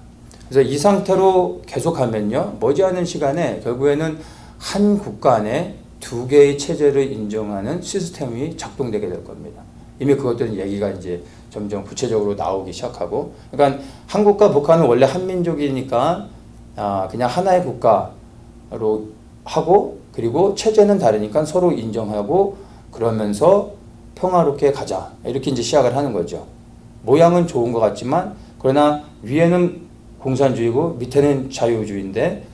그래서 이 상태로 계속하면요, 머지않은 시간에 결국에는 한 국가 안에 두 개의 체제를 인정하는 시스템이 작동되게 될 겁니다. 이미 그것들은 얘기가 이제 점점 구체적으로 나오기 시작하고, 그러니까 한국과 북한은 원래 한민족이니까 그냥 하나의 국가로 하고 그리고 체제는 다르니까 서로 인정하고 그러면서 평화롭게 가자. 이렇게 이제 시작을 하는 거죠. 모양은 좋은 것 같지만 그러나 위에는 공산주의고 밑에는 자유주의인데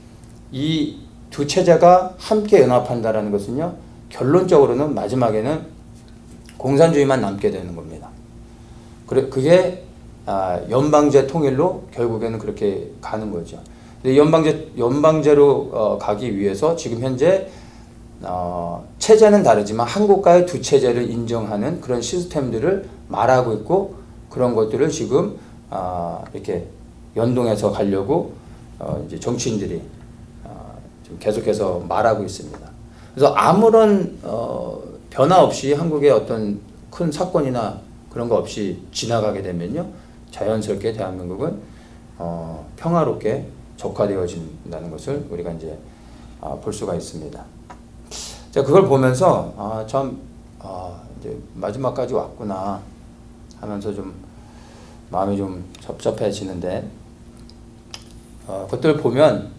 이 두 체제가 함께 연합한다라는 것은요. 결론적으로는 마지막에는 공산주의만 남게 되는 겁니다. 그게 연방제 통일로 결국에는 그렇게 가는 거죠. 근데 연방제로 가기 위해서 지금 현재 체제는 다르지만 한국과의 두 체제를 인정하는 그런 시스템들을 말하고 있고 그런 것들을 지금 이렇게 연동해서 가려고 이제 정치인들이 좀 계속해서 말하고 있습니다. 그래서 아무런 변화 없이 한국의 어떤 큰 사건이나 그런 거 없이 지나가게 되면요 자연스럽게 대한민국은 평화롭게 적화되어진다는 것을 우리가 이제 볼 수가 있습니다. 자, 그걸 보면서 이제 마지막까지 왔구나 하면서 좀 마음이 좀 섭섭해지는데 그것들을 보면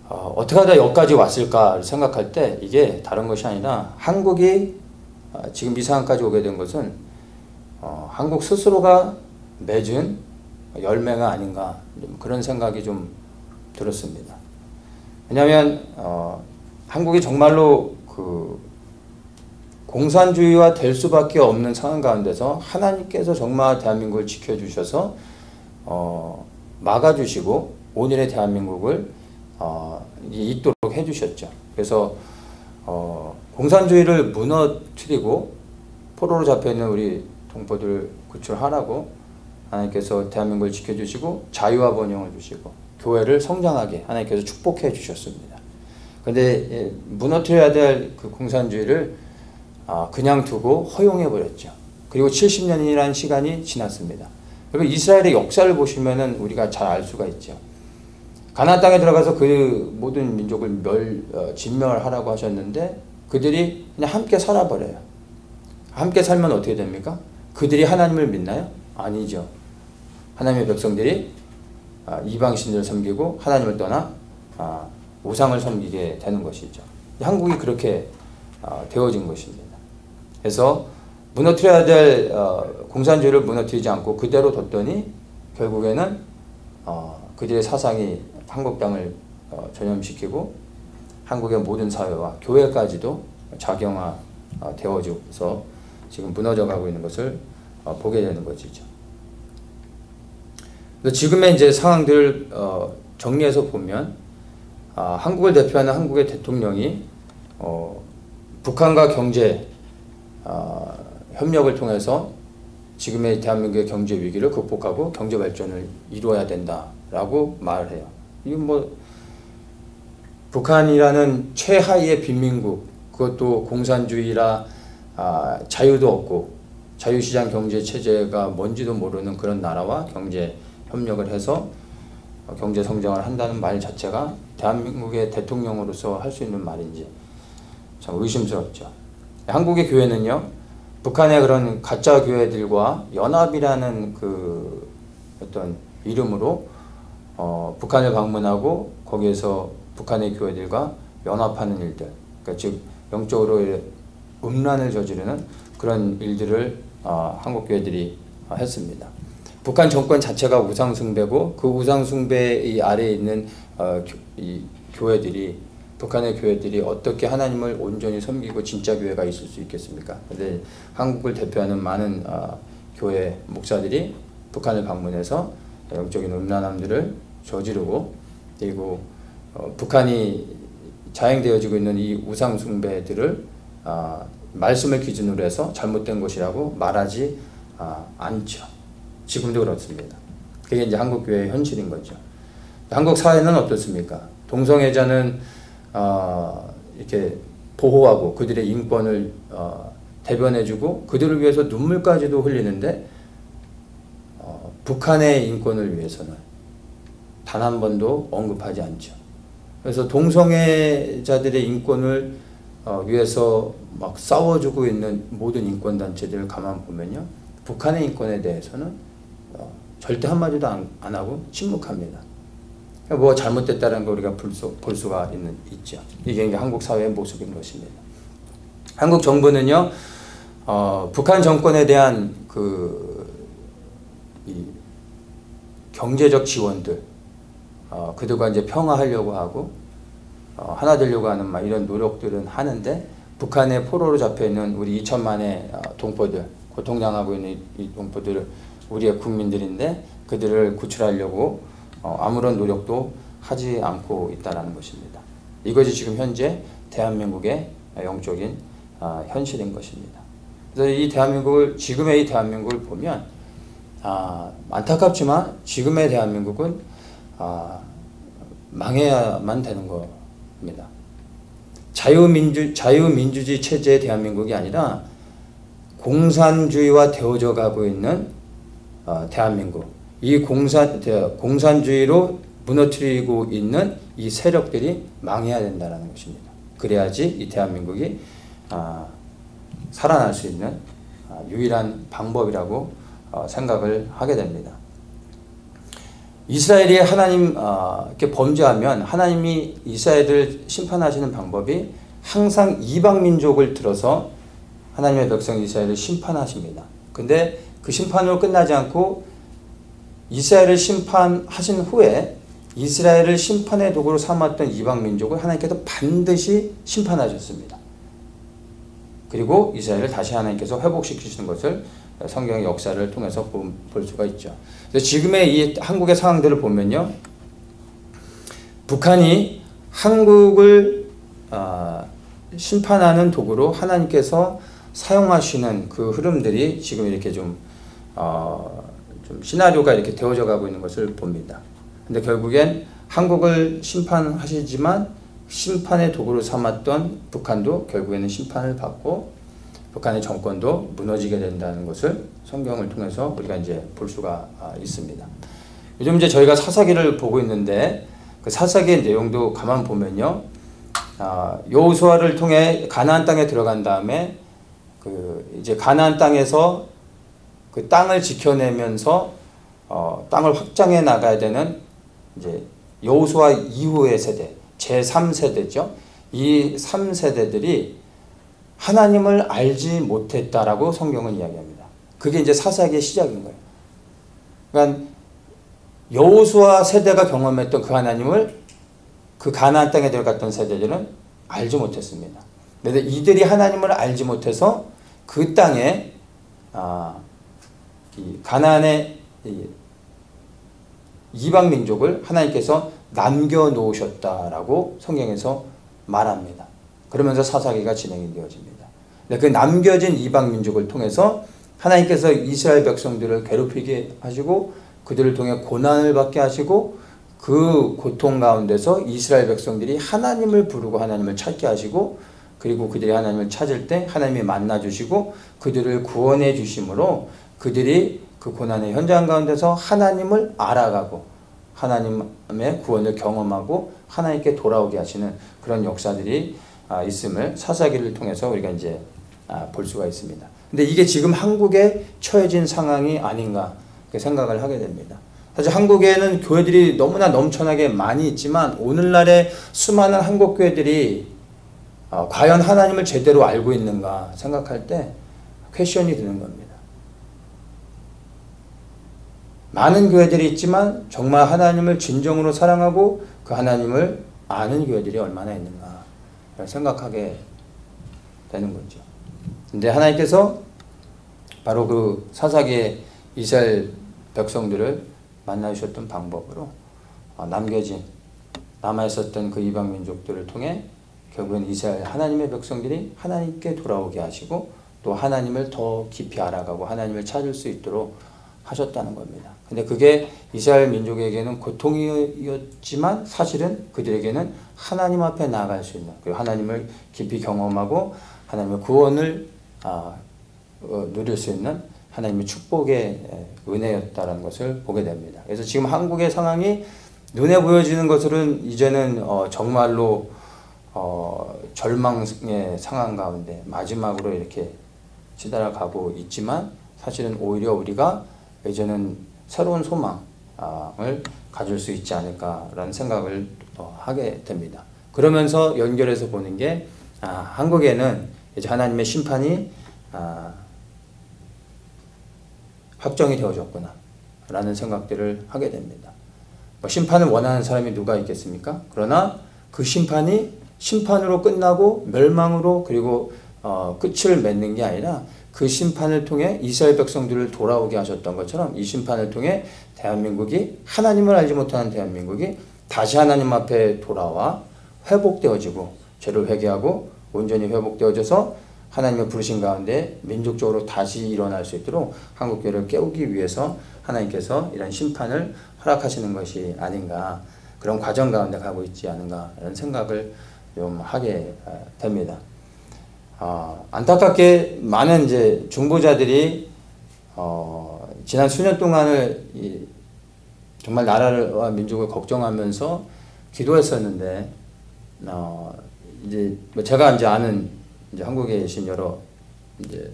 어떻게 하다 여기까지 왔을까 생각할 때 이게 다른 것이 아니라 한국이 지금 이 상황까지 오게 된 것은 한국 스스로가 맺은 열매가 아닌가 그런 생각이 좀 들었습니다. 왜냐하면 한국이 정말로 그 공산주의화 될 수밖에 없는 상황 가운데서 하나님께서 정말 대한민국을 지켜주셔서 막아주시고 오늘의 대한민국을 있도록 해주셨죠. 그래서 공산주의를 무너뜨리고 포로로 잡혀있는 우리 동포들을 구출하라고 하나님께서 대한민국을 지켜주시고 자유와 번영을 주시고 교회를 성장하게 하나님께서 축복해 주셨습니다. 그런데 무너뜨려야 될 그 공산주의를 그냥 두고 허용해 버렸죠. 그리고 70년이라는 시간이 지났습니다. 그리고 이스라엘의 역사를 보시면은 우리가 잘 알 수가 있죠. 가나안 땅에 들어가서 그 모든 민족을 진멸하라고 하셨는데 그들이 그냥 함께 살아버려요. 함께 살면 어떻게 됩니까? 그들이 하나님을 믿나요? 아니죠. 하나님의 백성들이 이방신들을 섬기고 하나님을 떠나 우상을 섬기게 되는 것이죠. 한국이 그렇게 되어진 것입니다. 그래서 무너뜨려야 될 공산주의를 무너뜨리지 않고 그대로 뒀더니 결국에는 그들의 사상이 한국 땅을 전염시키고 한국의 모든 사회와 교회까지도 작용화 되어져서 지금 무너져가고 있는 것을 보게 되는 것이죠. 지금의 이제 상황들을 정리해서 보면 한국을 대표하는 한국의 대통령이 북한과 경제 협력을 통해서 지금의 대한민국의 경제 위기를 극복하고 경제 발전을 이루어야 된다라고 말을 해요. 이건 뭐 북한이라는 최하위의 빈민국, 그것도 공산주의라 자유도 없고 자유시장 경제 체제가 뭔지도 모르는 그런 나라와 경제 협력을 해서 경제 성장을 한다는 말 자체가 대한민국의 대통령으로서 할 수 있는 말인지 참 의심스럽죠. 한국의 교회는요, 북한의 그런 가짜 교회들과 연합이라는 그 어떤 이름으로 북한을 방문하고 거기에서 북한의 교회들과 연합하는 일들, 그러니까 즉 영적으로 음란을 저지르는 그런 일들을 한국 교회들이 했습니다. 북한 정권 자체가 우상숭배고 그 우상숭배 아래에 있는 이 교회들이 북한의 교회들이 어떻게 하나님을 온전히 섬기고 진짜 교회가 있을 수 있겠습니까? 근데 한국을 대표하는 많은 교회 목사들이 북한을 방문해서 영적인 음란함들을 저지르고 그리고 북한이 자행되어지고 있는 이 우상숭배들을 말씀을 기준으로 해서 잘못된 것이라고 말하지 않죠. 지금도 그렇습니다. 그게 이제 한국 교회의 현실인 거죠. 한국 사회는 어떻습니까? 동성애자는 이렇게 보호하고 그들의 인권을 대변해주고 그들을 위해서 눈물까지도 흘리는데 북한의 인권을 위해서는 단 한 번도 언급하지 않죠. 그래서 동성애자들의 인권을 위해서 막 싸워주고 있는 모든 인권단체들을 가만 보면요, 북한의 인권에 대해서는 절대 한마디도 안 하고 침묵합니다. 뭐 잘못됐다는 걸 우리가 볼 수가 있죠. 이게 이제 한국 사회의 모습인 것입니다. 한국 정부는요, 북한 정권에 대한 이 경제적 지원들, 그들과 이제 평화하려고 하고, 하나 되려고 하는 막 이런 노력들은 하는데, 북한의 포로로 잡혀 있는 우리 2천만의 동포들, 고통당하고 있는 이 동포들을 우리의 국민들인데, 그들을 구출하려고 아무런 노력도 하지 않고 있다는 것입니다. 이것이 지금 현재 대한민국의 영적인 현실인 것입니다. 그래서 이 대한민국을, 지금의 이 대한민국을 보면 안타깝지만 지금의 대한민국은 망해야만 되는 겁니다. 자유민주주의 체제의 대한민국이 아니라 공산주의와 되어져 가고 있는 대한민국, 이 공산주의로 무너뜨리고 있는 이 세력들이 망해야 된다는 것입니다. 그래야지 이 대한민국이 살아날 수 있는 유일한 방법이라고 생각을 하게 됩니다. 이스라엘이 하나님 이렇게 범죄하면 하나님이 이스라엘을 심판하시는 방법이 항상 이방 민족을 들어서 하나님의 백성 이스라엘을 심판하십니다. 근데 그 심판으로 끝나지 않고 이스라엘을 심판하신 후에 이스라엘을 심판의 도구로 삼았던 이방 민족을 하나님께서 반드시 심판하셨습니다. 그리고 이스라엘을 다시 하나님께서 회복시키시는 것을 성경의 역사를 통해서 볼 수가 있죠. 그래서 지금의 이 한국의 상황들을 보면요, 북한이 한국을 심판하는 도구로 하나님께서 사용하시는 그 흐름들이 지금 이렇게 좀 시나리오가 이렇게 되어져 가고 있는 것을 봅니다. 근데 결국엔 한국을 심판하시지만 심판의 도구로 삼았던 북한도 결국에는 심판을 받고 북한의 정권도 무너지게 된다는 것을 성경을 통해서 우리가 이제 볼 수가 있습니다. 요즘 이제 저희가 사사기를 보고 있는데 그 사사기의 내용도 가만 보면요, 여호수아를 통해 가나안 땅에 들어간 다음에 이제 가나안 땅에서 그 땅을 지켜내면서 땅을 확장해 나가야 되는 이제 여호수아 이후의 세대, 제3세대죠. 이 3세대들이 하나님을 알지 못했다라고 성경은 이야기합니다. 그게 이제 사사기의 시작인 거예요. 그러니까 여호수아 세대가 경험했던 그 하나님을 그 가나안 땅에 들어갔던 세대들은 알지 못했습니다. 그런데 이들이 하나님을 알지 못해서 그 땅에 이 가나안의 이방 민족을 하나님께서 남겨놓으셨다라고 성경에서 말합니다. 그러면서 사사기가 진행이 되어집니다. 그 남겨진 이방 민족을 통해서 하나님께서 이스라엘 백성들을 괴롭히게 하시고 그들을 통해 고난을 받게 하시고 그 고통 가운데서 이스라엘 백성들이 하나님을 부르고 하나님을 찾게 하시고 그리고 그들이 하나님을 찾을 때 하나님이 만나주시고 그들을 구원해 주심으로 그들이 그 고난의 현장 가운데서 하나님을 알아가고 하나님의 구원을 경험하고 하나님께 돌아오게 하시는 그런 역사들이 있음을 사사기를 통해서 우리가 이제 볼 수가 있습니다. 근데 이게 지금 한국에 처해진 상황이 아닌가 생각을 하게 됩니다. 사실 한국에는 교회들이 너무나 넘쳐나게 많이 있지만 오늘날의 수많은 한국 교회들이 과연 하나님을 제대로 알고 있는가 생각할 때 퀘션이 드는 겁니다. 많은 교회들이 있지만 정말 하나님을 진정으로 사랑하고 그 하나님을 아는 교회들이 얼마나 있는가 생각하게 되는 거죠. 근데 하나님께서 바로 그 사사기의 이스라엘 백성들을 만나주셨던 방법으로 남겨진 남아있었던 그 이방 민족들을 통해 결국엔 이스라엘 하나님의 백성들이 하나님께 돌아오게 하시고 또 하나님을 더 깊이 알아가고 하나님을 찾을 수 있도록 하셨다는 겁니다. 근데 그게 이스라엘 민족에게는 고통이었지만 사실은 그들에게는 하나님 앞에 나아갈 수 있는 그리고 하나님을 깊이 경험하고 하나님의 구원을 누릴 수 있는 하나님의 축복의 은혜였다는 것을 보게 됩니다. 그래서 지금 한국의 상황이 눈에 보여지는 것들은 이제는 정말로 절망의 상황 가운데 마지막으로 이렇게 치달아가고 있지만 사실은 오히려 우리가 이제는 새로운 소망, 가질 수 있지 않을까라는 생각을 하게 됩니다. 그러면서 연결해서 보는 게 한국에는 이제 하나님의 심판이 확정이 되어졌구나 라는 생각들을 하게 됩니다. 심판을 원하는 사람이 누가 있겠습니까? 그러나 그 심판이 심판으로 끝나고 멸망으로 그리고 끝을 맺는 게 아니라 그 심판을 통해 이스라엘 백성들을 돌아오게 하셨던 것처럼 이 심판을 통해 대한민국이 하나님을 알지 못하는 대한민국이 다시 하나님 앞에 돌아와 회복되어지고 죄를 회개하고 온전히 회복되어져서 하나님의 부르신 가운데 민족적으로 다시 일어날 수 있도록 한국교회를 깨우기 위해서 하나님께서 이런 심판을 허락하시는 것이 아닌가, 그런 과정 가운데 가고 있지 않은가 라는 생각을 좀 하게 됩니다. 안타깝게 많은 이제 중보자들이 지난 수년 동안을 정말 나라와 민족을 걱정하면서 기도했었는데 이제 제가 이제 아는 이제 한국에 계신 여러 이제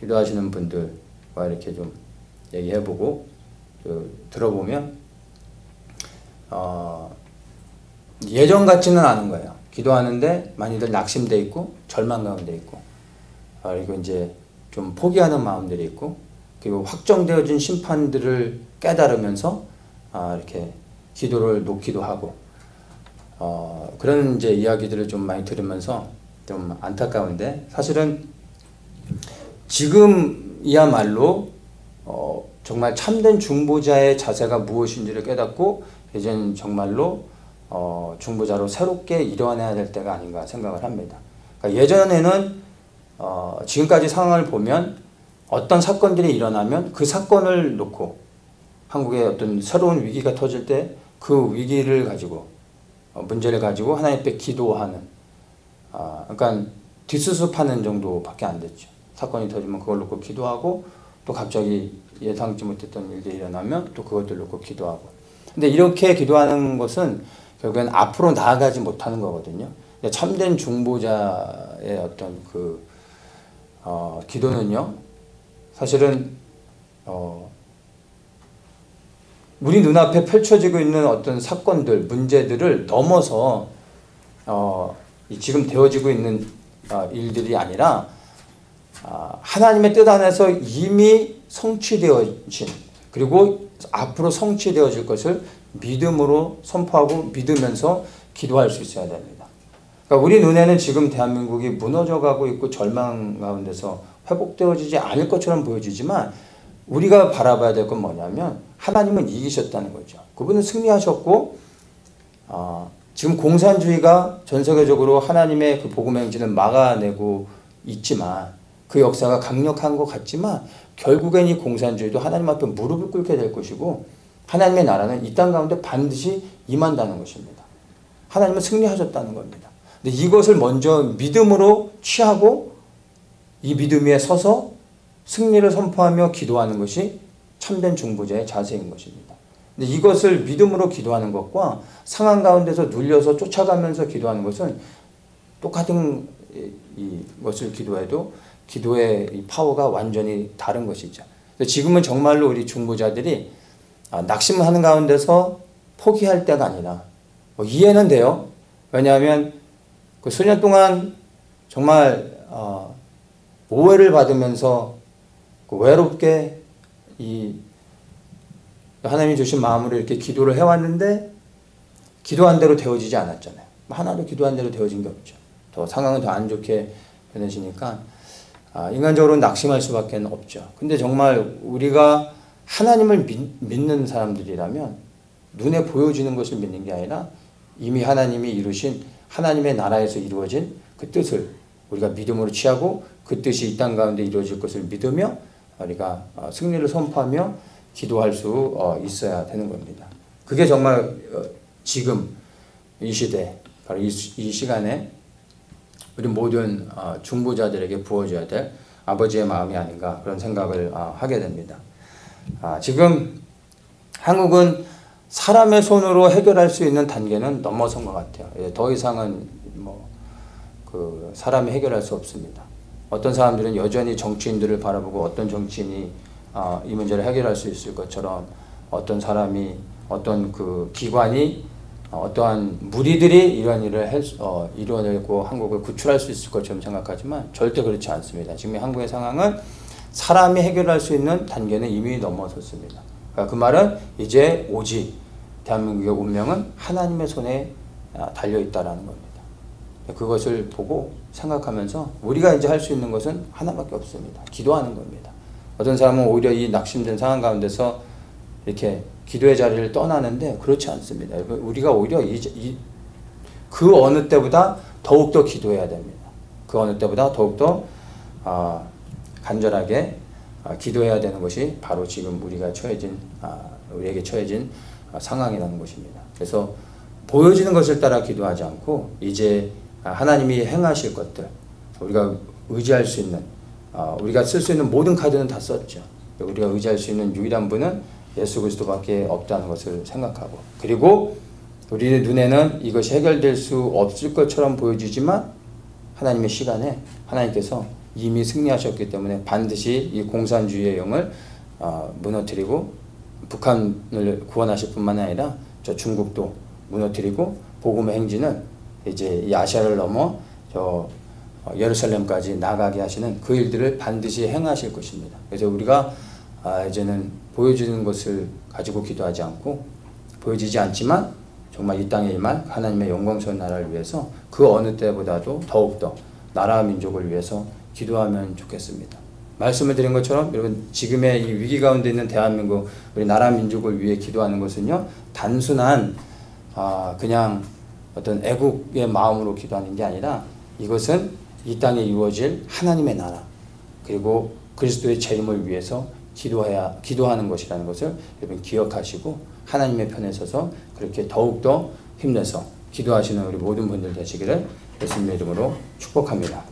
기도하시는 분들과 이렇게 좀 얘기해보고 들어보면 예전 같지는 않은 거예요. 기도하는데 많이들 낙심돼 있고 절망 가운데 있고 그리고 이제 좀 포기하는 마음들이 있고 그리고 확정되어진 심판들을 깨달으면서 이렇게 기도를 놓기도 하고 그런 이제 이야기들을 좀 많이 들으면서 좀 안타까운데 사실은 지금이야말로 정말 참된 중보자의 자세가 무엇인지를 깨닫고 이제는 정말로 중보자로 새롭게 일어나야 될 때가 아닌가 생각을 합니다. 그러니까 예전에는 지금까지 상황을 보면 어떤 사건들이 일어나면 그 사건을 놓고 한국의 어떤 새로운 위기가 터질 때 그 위기를 가지고 문제를 가지고 하나님 앞에 기도하는 그러니까 뒷수습하는 정도밖에 안 됐죠. 사건이 터지면 그걸 놓고 기도하고 또 갑자기 예상치 못했던 일들이 일어나면 또 그것들 놓고 기도하고. 근데 이렇게 기도하는 것은 결국엔 앞으로 나아가지 못하는 거거든요. 참된 중보자의 어떤 그 기도는요, 사실은 우리 눈앞에 펼쳐지고 있는 어떤 사건들, 문제들을 넘어서 지금 되어지고 있는 일들이 아니라 하나님의 뜻 안에서 이미 성취되어진 그리고 앞으로 성취되어질 것을 믿음으로 선포하고 믿으면서 기도할 수 있어야 됩니다. 그러니까 우리 눈에는 지금 대한민국이 무너져가고 있고 절망 가운데서 회복되어지지 않을 것처럼 보여지지만 우리가 바라봐야 될 건 뭐냐면 하나님은 이기셨다는 거죠. 그분은 승리하셨고 지금 공산주의가 전 세계적으로 하나님의 그 복음 행진을 막아내고 있지만 그 역사가 강력한 것 같지만 결국엔 이 공산주의도 하나님 앞에 무릎을 꿇게 될 것이고 하나님의 나라는 이 땅 가운데 반드시 임한다는 것입니다. 하나님은 승리하셨다는 겁니다. 근데 이것을 먼저 믿음으로 취하고 이 믿음 위에 서서 승리를 선포하며 기도하는 것이 참된 중보자의 자세인 것입니다. 근데 이것을 믿음으로 기도하는 것과 상황 가운데서 눌려서 쫓아가면서 기도하는 것은 똑같은 것을 기도해도 기도의 이 파워가 완전히 다른 것이죠. 지금은 정말로 우리 중보자들이 낙심하는 가운데서 포기할 때가 아니라 이해는 돼요. 왜냐하면 그 수년 동안 정말 오해를 받으면서 외롭게 이 하나님이 주신 마음으로 이렇게 기도를 해왔는데 기도한 대로 되어지지 않았잖아요. 하나도 기도한 대로 되어진 게 없죠. 더 상황은 더 안 좋게 변해지니까 인간적으로 낙심할 수밖에 없죠. 근데 정말 우리가 하나님을 믿는 사람들이라면 눈에 보여지는 것을 믿는 게 아니라 이미 하나님이 이루신 하나님의 나라에서 이루어진 그 뜻을 우리가 믿음으로 취하고 그 뜻이 이 땅 가운데 이루어질 것을 믿으며 우리가 승리를 선포하며 기도할 수 있어야 되는 겁니다. 그게 정말 지금 이 시대, 바로 이 시간에 우리 모든 중보자들에게 부어줘야 될 아버지의 마음이 아닌가 그런 생각을 하게 됩니다. 지금 한국은 사람의 손으로 해결할 수 있는 단계는 넘어선 것 같아요. 더 이상은 사람이 해결할 수 없습니다. 어떤 사람들은 여전히 정치인들을 바라보고 어떤 정치인이 이 문제를 해결할 수 있을 것처럼 어떤 사람이 어떤 그 기관이 어떠한 무리들이 이런 일을 이뤄내고 한국을 구출할 수 있을 것처럼 생각하지만 절대 그렇지 않습니다. 지금 한국의 상황은 사람이 해결할 수 있는 단계는 이미 넘어섰습니다. 그러니까 그 말은 이제 오직 대한민국의 운명은 하나님의 손에 달려있다라는 겁니다. 그것을 보고 생각하면서 우리가 이제 할 수 있는 것은 하나밖에 없습니다. 기도하는 겁니다. 어떤 사람은 오히려 이 낙심된 상황 가운데서 이렇게 기도의 자리를 떠나는데 그렇지 않습니다. 우리가 오히려 그 어느 때보다 더욱더 기도해야 됩니다. 그 어느 때보다 더욱더 간절하게 기도해야 되는 것이 바로 지금 우리에게 처해진 상황이라는 것입니다. 그래서 보여지는 것을 따라 기도하지 않고 이제 하나님이 행하실 것들, 우리가 의지할 수 있는, 우리가 쓸 수 있는 모든 카드는 다 썼죠. 우리가 의지할 수 있는 유일한 분은 예수 그리스도밖에 없다는 것을 생각하고, 그리고 우리의 눈에는 이것이 해결될 수 없을 것처럼 보여지지만 하나님의 시간에 하나님께서 이미 승리하셨기 때문에 반드시 이 공산주의의 영을 무너뜨리고 북한을 구원하실 뿐만 아니라 저 중국도 무너뜨리고 복음의 행진은 이제 이 아시아를 넘어 저 예루살렘까지 나가게 하시는 그 일들을 반드시 행하실 것입니다. 그래서 우리가 이제는 보여지는 것을 가지고 기도하지 않고 보여지지 않지만 정말 이 땅에 임할 하나님의 영광스러운 나라를 위해서 그 어느 때보다도 더욱더 나라와 민족을 위해서 기도하면 좋겠습니다. 말씀을 드린 것처럼 여러분 지금의 이 위기 가운데 있는 대한민국 우리 나라 민족을 위해 기도하는 것은요 단순한 그냥 어떤 애국의 마음으로 기도하는 게 아니라 이것은 이 땅에 이루어질 하나님의 나라 그리고 그리스도의 재림을 위해서 기도하는 것이라는 것을 여러분 기억하시고 하나님의 편에 서서 그렇게 더욱더 힘내서 기도하시는 우리 모든 분들 되시기를 예수님의 이름으로 축복합니다.